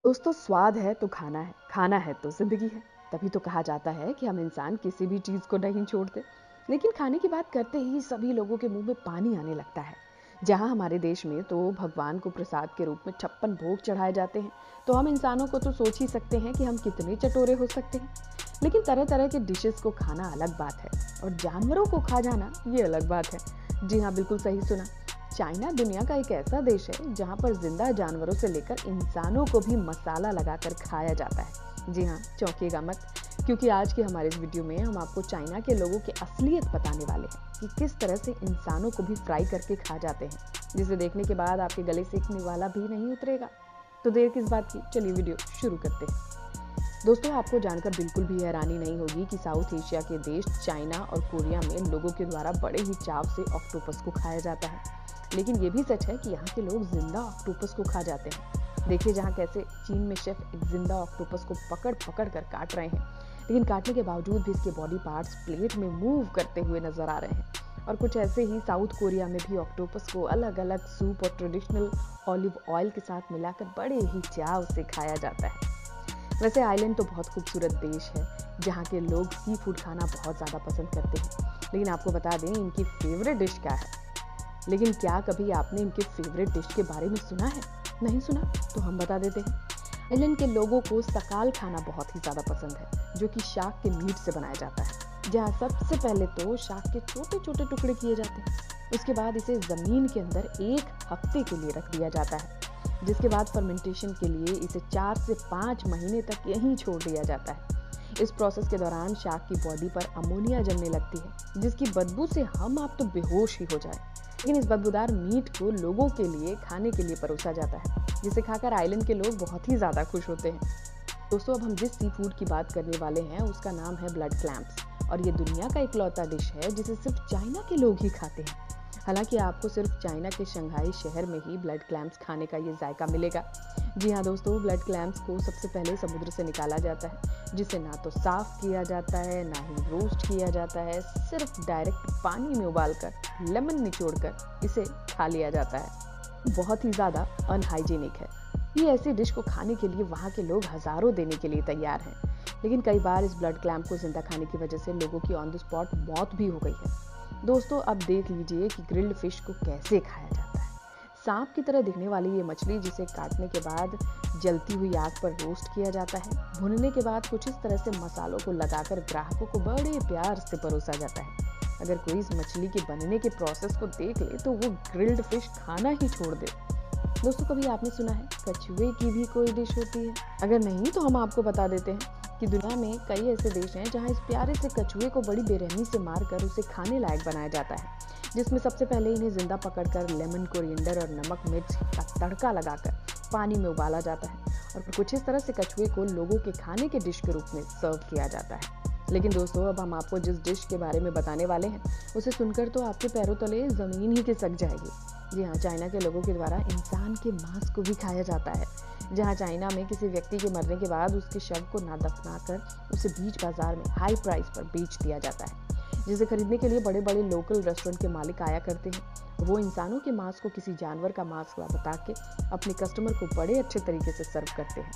दोस्तों, स्वाद है तो खाना है तो ज़िंदगी है। तभी तो कहा जाता है कि हम इंसान किसी भी चीज़ को नहीं छोड़ते। लेकिन खाने की बात करते ही सभी लोगों के मुंह में पानी आने लगता है। जहां हमारे देश में तो भगवान को प्रसाद के रूप में 56 भोग चढ़ाए जाते हैं, तो हम इंसानों को तो सोच ही सकते हैं कि हम कितने चटोरे हो सकते हैं। लेकिन तरह तरह के डिशेस को खाना अलग बात है, और जानवरों को खा जाना ये अलग बात है। जी हाँ, बिल्कुल सही सुना। चाइना दुनिया का एक ऐसा देश है जहां पर जिंदा जानवरों से लेकर इंसानों को भी मसाला लगाकर खाया जाता है। जी हाँ, चौंकिएगा मत, क्योंकि आज के हमारे इस वीडियो में हम आपको चाइना के लोगों की असलियत बताने वाले हैं कि किस तरह से इंसानों को भी फ्राई करके खा जाते हैं, जिसे देखने के बाद आपके गले से एक निवाला भी नहीं उतरेगा। तो देर किस बात की, चलिए वीडियो शुरू करते हैं। दोस्तों, आपको जानकर बिल्कुल भी हैरानी नहीं होगी कि साउथ एशिया के देश चाइना और कोरिया में लोगों के द्वारा बड़े ही चाव से ऑक्टोपस को खाया जाता है। लेकिन ये भी सच है कि यहाँ के लोग जिंदा ऑक्टोपस को खा जाते हैं। देखिए जहाँ कैसे चीन में शेफ एक जिंदा ऑक्टोपस को पकड़ पकड़ कर काट रहे हैं, लेकिन काटने के बावजूद भी इसके बॉडी पार्ट्स प्लेट में मूव करते हुए नजर आ रहे हैं। और कुछ ऐसे ही साउथ कोरिया में भी ऑक्टोपस को अलग अलग सूप और ट्रेडिशनल ऑलिव ऑयल के साथ मिलाकर बड़े ही चाव से खाया जाता है। वैसे आइलैंड तो बहुत खूबसूरत देश है जहाँ के लोग सी फूड खाना बहुत ज़्यादा पसंद करते हैं। लेकिन आपको बता दें इनकी फेवरेट डिश क्या है। लेकिन क्या कभी आपने इनके फेवरेट डिश के बारे में सुना है? नहीं सुना तो हम बता देते हैं। आइलैंड के लोगों को सकाल खाना बहुत ही ज़्यादा पसंद है, जो कि शाक के मीट से बनाया जाता है। जहाँ सबसे पहले तो शाक के छोटे छोटे टुकड़े किए जाते हैं। उसके बाद इसे ज़मीन के अंदर 1 हफ्ते के लिए रख दिया जाता है, जिसके बाद फर्मेंटेशन के लिए इसे 4 से 5 महीने तक यहीं छोड़ दिया जाता है। इस प्रोसेस के दौरान शाक की बॉडी पर अमोनिया जमने लगती है, जिसकी बदबू से हम आप तो बेहोश ही हो जाए। लेकिन इस बदबूदार मीट को लोगों के लिए खाने के लिए परोसा जाता है, जिसे खाकर आइलैंड के लोग बहुत ही ज़्यादा खुश होते हैं। दोस्तों, अब हम जिस सी फूड की बात करने वाले हैं उसका नाम है ब्लड क्लैम्प्स, और ये दुनिया का इकलौता डिश है जिसे सिर्फ चाइना के लोग ही खाते हैं। हालांकि आपको सिर्फ चाइना के शंघाई शहर में ही ब्लड क्लैम्प्स खाने का ये जायका मिलेगा। जी हाँ दोस्तों, ब्लड क्लैम्प्स को सबसे पहले समुद्र से निकाला जाता है, जिसे ना तो साफ किया जाता है ना ही रोस्ट किया जाता है। सिर्फ डायरेक्ट पानी में उबालकर लेमन निचोड़कर इसे खा लिया जाता है। बहुत ही ज़्यादा अनहाइजीनिक है। ये ऐसी डिश को खाने के लिए वहाँ के लोग हज़ारों देने के लिए तैयार हैं। लेकिन कई बार इस ब्लड क्लैम्प को जिंदा खाने की वजह से लोगों की ऑन द स्पॉट मौत भी हो गई है। दोस्तों, अब देख लीजिए कि ग्रिल्ड फिश को कैसे खाया जाता है। सांप की तरह दिखने वाली ये मछली, जिसे काटने के बाद जलती हुई आग पर रोस्ट किया जाता है। भुनने के बाद कुछ इस तरह से मसालों को लगाकर ग्राहकों को बड़े प्यार से परोसा जाता है। अगर कोई इस मछली के बनने के प्रोसेस को देख ले तो वो ग्रिल्ड फिश खाना ही छोड़ दे। दोस्तों, कभी आपने सुना है कछुए की भी कोई डिश होती है? अगर नहीं तो हम आपको बता देते हैं कि दुनिया में कई ऐसे देश हैं जहां इस प्यारे से कछुए को बड़ी बेरहमी से मारकर उसे खाने लायक बनाया जाता है, जिसमें सबसे पहले इन्हें जिंदा पकड़कर लेमन, कोरिएंडर और नमक मिर्च का तड़का लगाकर पानी में उबाला जाता है, और फिर कुछ इस तरह से कछुए को लोगों के खाने के डिश के रूप में सर्व किया जाता है। लेकिन दोस्तों, अब हम आपको जिस डिश के बारे में बताने वाले हैं उसे सुनकर तो आपके पैरों तले जमीन ही खिसक जाएगी। जी हाँ, चाइना के लोगों के द्वारा इंसान के मांस को भी खाया जाता है। जहाँ चाइना में किसी व्यक्ति के मरने के बाद उसके शव को ना दफनाकर उसे बीच बाजार में हाई प्राइस पर बेच दिया जाता है, जिसे खरीदने के लिए बड़े बड़े लोकल रेस्टोरेंट के मालिक आया करते हैं। वो इंसानों के मांस को किसी जानवर का मांस बता के अपने कस्टमर को बड़े अच्छे तरीके से सर्व करते हैं।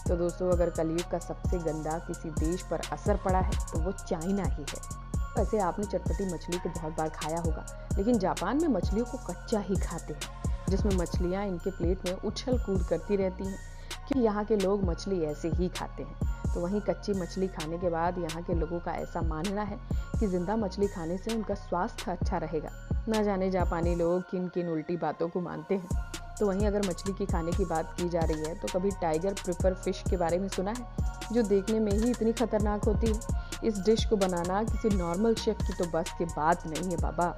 तो दोस्तों, अगर कलयुग का सबसे गंदा किसी देश पर असर पड़ा है तो वो चाइना ही है। वैसे आपने चटपटी मछली को बहुत बार खाया होगा, लेकिन जापान में मछलियों को कच्चा ही खाते हैं, जिसमें मछलियाँ इनके प्लेट में उछल कूद करती रहती हैं, क्योंकि यहाँ के लोग मछली ऐसे ही खाते हैं। तो वहीं कच्ची मछली खाने के बाद यहाँ के लोगों का ऐसा मानना है कि जिंदा मछली खाने से उनका स्वास्थ्य अच्छा रहेगा। न जाने जापानी लोग किन किन उल्टी बातों को मानते हैं। तो वहीं अगर मछली की खाने की बात की जा रही है तो कभी टाइगर प्रेफर फिश के बारे में सुना है, जो देखने में ही इतनी खतरनाक होती है। इस डिश को बनाना किसी नॉर्मल शेफ की तो बस की बात नहीं है बाबा।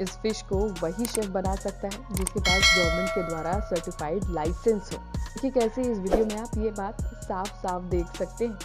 इस फिश को वही शेफ बना सकता है जिसके पास गवर्नमेंट के द्वारा सर्टिफाइड लाइसेंस हो। देखिए कैसे इस वीडियो में आप ये बात साफ साफ देख सकते हैं।